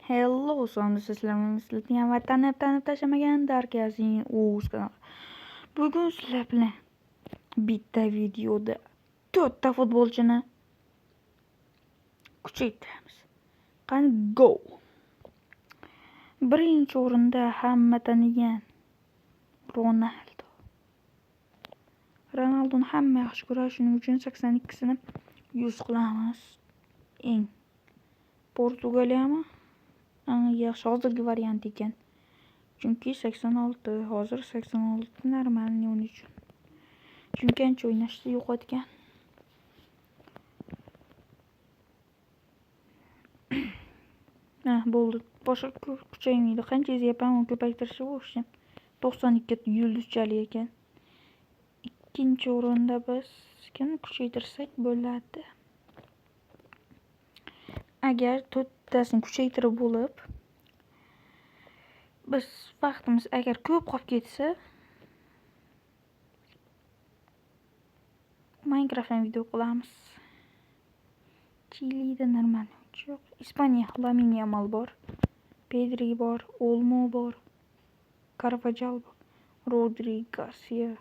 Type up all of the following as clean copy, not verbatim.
Hello, sonunda sizlarni tanib tashlamagan darkazing o'z kanali. Bugun sizlar bilan bitta videoda 4 ta futbolchini kuchaytiramiz. Qani go. Birinchi o'rinda hamma tanigan Ronaldo. Ronaldoni hamma yaxshi ko'radi, shuning uchun 82 sini 100 qilamiz. Eng Portugaliyami? Yaxshi, hozirgi variant ekan. Chunki 86, hozir 86 normalniy uning uchun. Chunki ancha o'ynashni yo'qotgan. Bo'ldi. Boshqa kuchaymaydi. Qancha yeyapman, uni ko'paytirishni o'xsham. 92 yulduzchalik ekan. Ikkinchi o'rinda biz kimni kuchaytirsak bo'ladi? Agar 4 tasini kuchaytirib bo'lib, biz vaqtimiz agar ko'p qolib ketsa, Minecraftdan video qilamiz. Chilida normal yo'q. Ispaniya Lamine Yamal bor, Pedri bor, Olmo bor, Carvajal bor, Rodri, Garcia,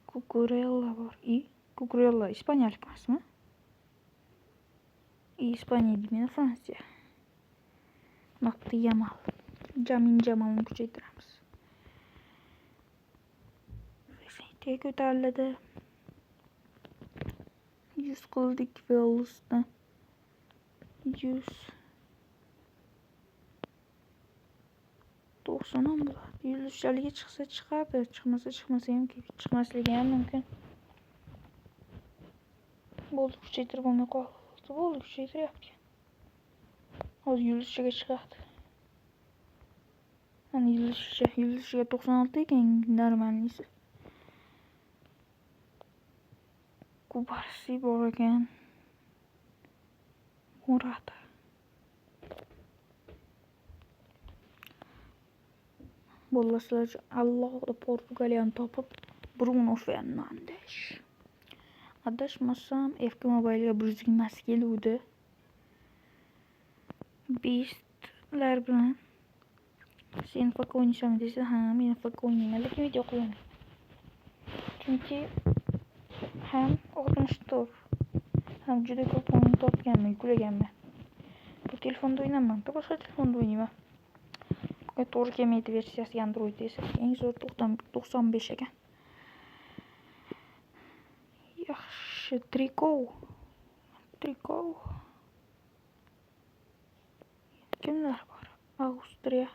Cucurella bor. Cucurella ispaniyalik emasmi? İspanya deyman, Fransiya. Vaqti Yamal. Jamalni kuchaytiramiz. Tek ko'tariladi. 100 qildik Velosni. 100 90 ham bo'ladi. 100 chiqsa chiqadi, chiqmasa ham chiqmasligi ham mumkin. Bo'ldi, kuchaytirib olmay qoldi. Bo'ldi, kuchaytiryapti. Hozir 100 chiqadi. Ana 100 96 ekan normalnisi. Kubarsi bor ekan. Morata. Bo'llasizlar, Allohda Portugaliyani topib, Bruno Fernandes. Adashmasam FK Mobile'ga 120 keluvdi. Beastlar bilan sen FK o'ynaysan desa, men FK o'ynayman, lekin video qilaman. Chunki ham 64 ham juda ko'p o'yin topganman, yuklaganman. Bu telefonda o'ynamayman, boshqa telefonda o'ynayman. Bunga to'g'ri kelmaydi versiyasi Android esa eng zo'r 95 ekan. Yaxshi, Triko. Kimlar bor? Avstriya.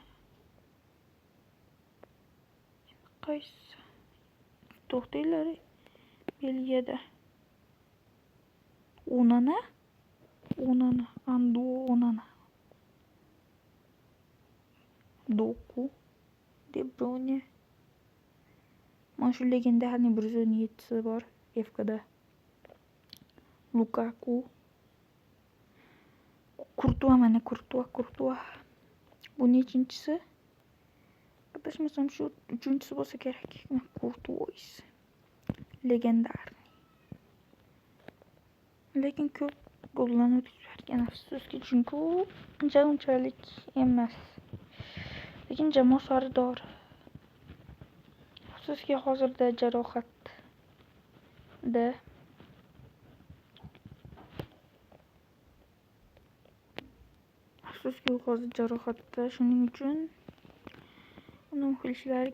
Qaysi? To'xtanglar. Belgiyada. Onana. Doku. De Bruyne. Mana shu legendarniy 117 bor FKda. Lukaku. Courtois. Bu nechinchisi? Adashmasam shu 3-chi bo'lsa kerak. Courtois. Legendarniy. Lekin ko'p gollarni o'tkazgan, afsuski, chunki unchalik emas. Lekin jamoa sardori. Afsuski hozirda jarohatda. Shuning uchun uni muxlislar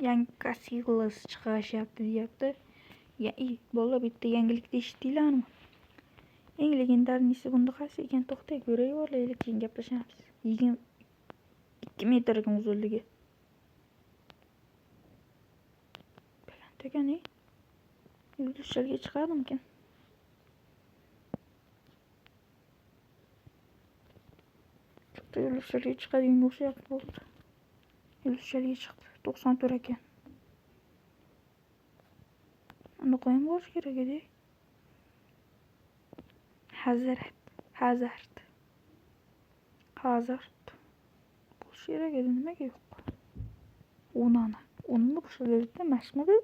yangi Casillas chiqarishyapti deyapti. Bola bitta yangilik eshitdinglarmi? Eng legendarniysi bunda qaysi ekan? To'xtay ko'raylik, o'rlaylik, keyin gaplashamiz. 22 metr ekan uzunligi. Baland ekan-a? Yulduzchaga chiqadimikan? Yulduzchaga chiqadigan o'xshayapti bo'ldi. Yulduzchaga chiqdi. 94 ekan. Uni qo'yib borish kerak edi. Hazard. Bo'lish kerak edi, nimaga yo'q? Onana. Onani boshqa emasmidi?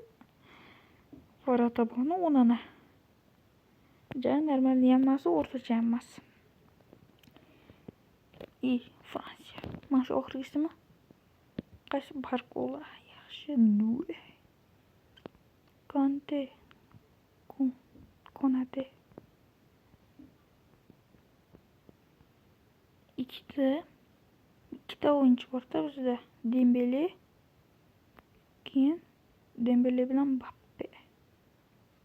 Vorataboni Onana. Ja, normalniy ham emas, o'rtacha ham emas. Fransiya. Mana shu oxirgisimi? Qaysi Barkola yaxshi? Due. Kante. Konate. ikkita o'yinchi borda bizda. Dembele. Keyin Dembele bilan Mbappe.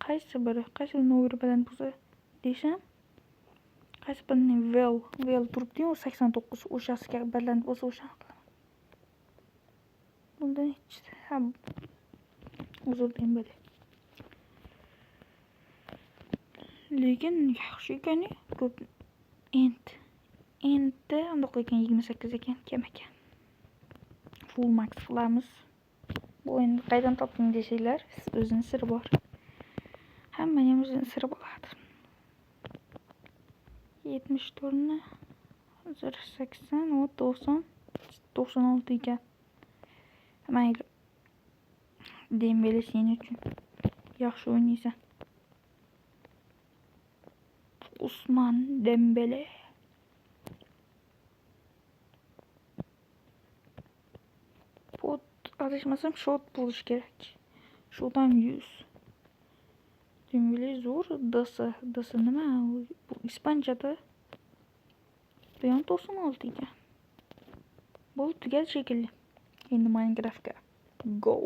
Qaysi nomeri bilan bo'lsa desam, qaysi birini Vel turibdi-yu 89 o'shasiga baland bo'lsa o'shani qilaman. Bundan hech uzr Dembele. Lekin yaxshi ekan, ko'p endi unda qo'ygan 28 ekan, kam ekan. Full max qilamiz. Bu endi qaydan topding desanglar, o'zining siri bor. Hammaning o'zining siri bo'ladi. 74 ni 80 va 96 ekan. Mayli. Dembele sen uchun yaxshi o'ynaysan. Usman Dembele. Adashmasam shot bo'lish kerak. Shotdan 100. Dembele zo'r, DS nima? Bu ispanchada. Bu ham 96 ekan. Bu tugal shekilli. Endi Minecraftga go.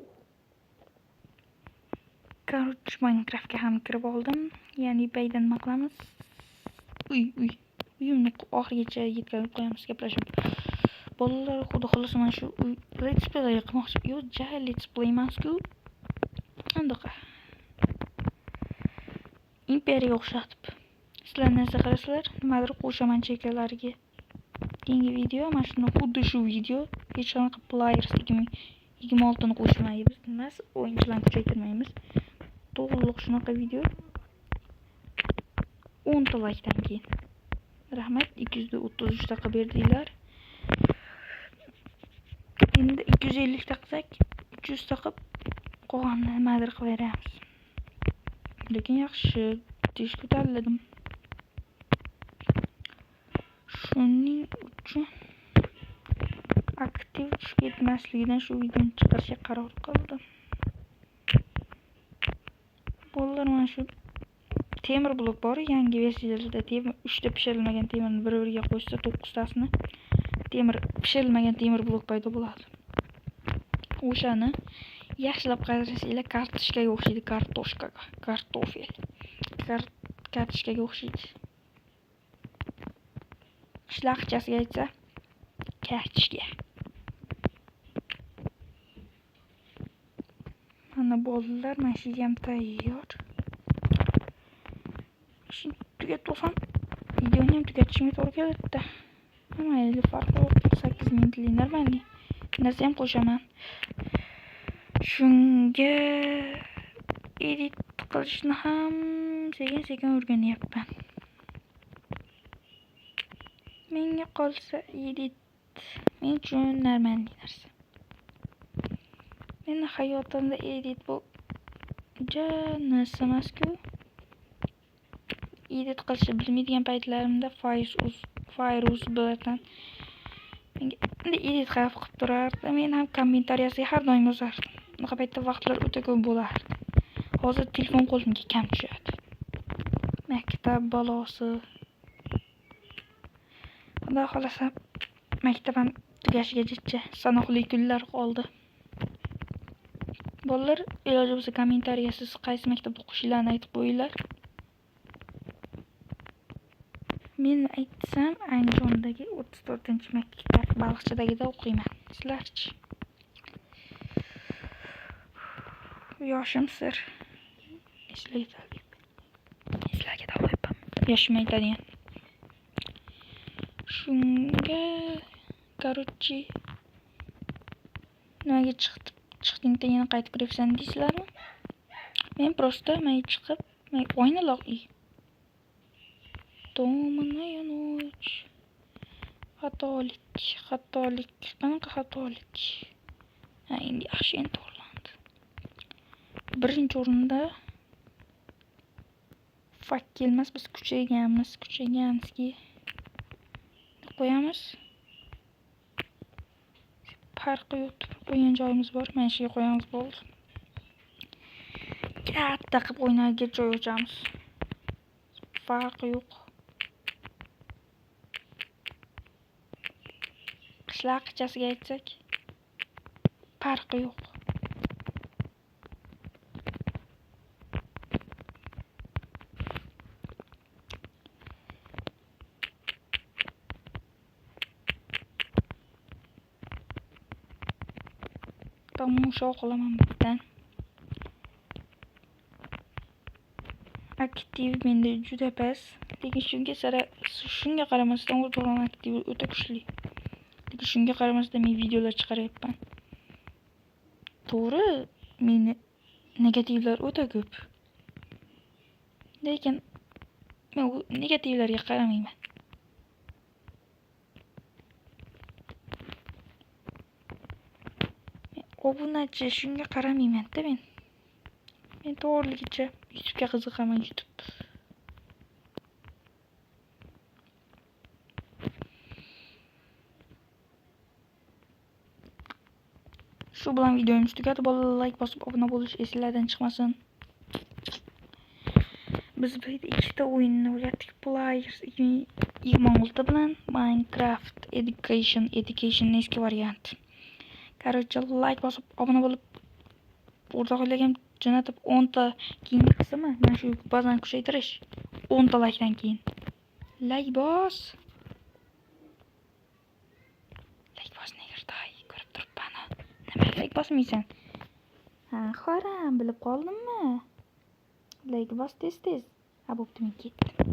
Короче, Minecraftga ham kirib oldim. Ya'ni baydan nima qilamiz? Uyimni oxirigacha yetkazib qo'yamiz, gaplashib. Bolalar xudo xolasa mana shu let's play qilmoqchi. Yo'q, let's play emas-ku. Andaqa. Imperiya o'xshatib. Sizlar narsa qarasizlar, nimadir qo'shaman chekalariga. Keyingi video mana shuni xuddi shu video. Hech qanaqa players 2026 ni qo'shmaymiz. Emas, o'yinchilarni kuchaytirmaymiz. To'g'riq shunaqa video 10 ta like'dan keyin. Rahmat, 233 ta qilib berdinglar. Endi 250 ta qilsak, 300 ta qilib qolganini nimadir qilaveramiz. Lekin yaxshi tez ko'tarildim. Shuning uchun aktiv tushib ketmasligidan shu videoni chiqarishga qaror qildim. Bolalar mana shu temir blok bor, yangi versiyada temir 3 ta pishirilmagan temirni bir-biriga qo'shsa 9 tasini pishirilmagan temir blok paydo bo'ladi. O'shani yaxshilab qarasanglar kartoshkaga o'xshaydi, kartofel. Kartoshkaga o'xshaydi. Qishloqchasiga aytsa, kartoshka. Mana bolalar, mana shu ham tayyor. Shuni tugatib olsam, videoni ham tugatishimga to'g'ri keladi-da. Mayli, farqi yo'q. 8 minutlik normalniy. Narsa ham qo'shaman. Shunga edit qilishni ham sekin o'rganyapman. Menga qolsa edit men uchun normalniy narsa. Meni hayotimda edit bu narsa emas-ku. Edit qilishni bilmaydigan paytlarimda Fayruz bilan menga edit qilib turardi. Men ham kommentariyasiga har doim yozardim. Bunaqa paytda vaqtlar o'ta ko'p bo'lardi. Hozir telefon qo'limga kam tushadi. Maktab balosi. Xudo xolasa maktabim tugashigacha sanoqli kunlar qoldi. Bolalar, iloji bo'lsa kommentariyaga siz qaysi maktabda o'qishinglarni aytib qo'yinglar. Men aytsam, Anjondagi 34-maktab Baliqchidagida o'qiyman. Sizlarchi? Yoshim sir. Sizlarga da qo'yibman. Yoshim aytadigan. Shunga короче nimaga chiqding-da yana qaytib kirasan deysizlarmi? Men просто chiqib, o'ynalar. Tomanayo noch. Xatolik. Qanaqa xatolik? Endi yaxshi to'g'rilandi. Birinchi o'rinda vakil emas, biz kuchayganmizki qo'yamiz. Farqi yo'q, qo'ygan joyimiz bor. Mana shu yerga qo'yamiz, bo'ldi. Katta qilib o'ynarga joy ochamiz. Farqi yo'q. Qishloqchasiga aytsak, farqi yo'q. Tomosha qilaman bittadan. Aktiv menda juda past. Lekin shunga qaramasdan o'zim aktiv o'ta kuchli. Lekin shunga qaramasdan men videolar chiqaryapman. To'g'ri, meni negativlar o'ta ko'p. Lekin men u negativlarga qaramayman. Obunachi shunga qaramayman-da men. Men to'g'riligicha YouTube'ga qiziqaman, YouTube. Shu bilan videomiz tugadi. Bolalar like bosib obuna bo'lish esingizdan chiqmasin. Biz bu yerda ikkita o'yinni o'rgatdik. Players 26 bilan Minecraft Education eski variant. Короче, like bosib obuna bo'lib o'rtoqlarga jo'natib 10 ta keyingi qismi mana shu bazani kuchaytirish 10 ta likedan keyin. Like bos. Like bos negirday, ko'rib turibman. Nima like bosmaysan? Ha, xo'ram, bilib qoldimmi? Like bos tez. Ha, bo'pti, men ketdim.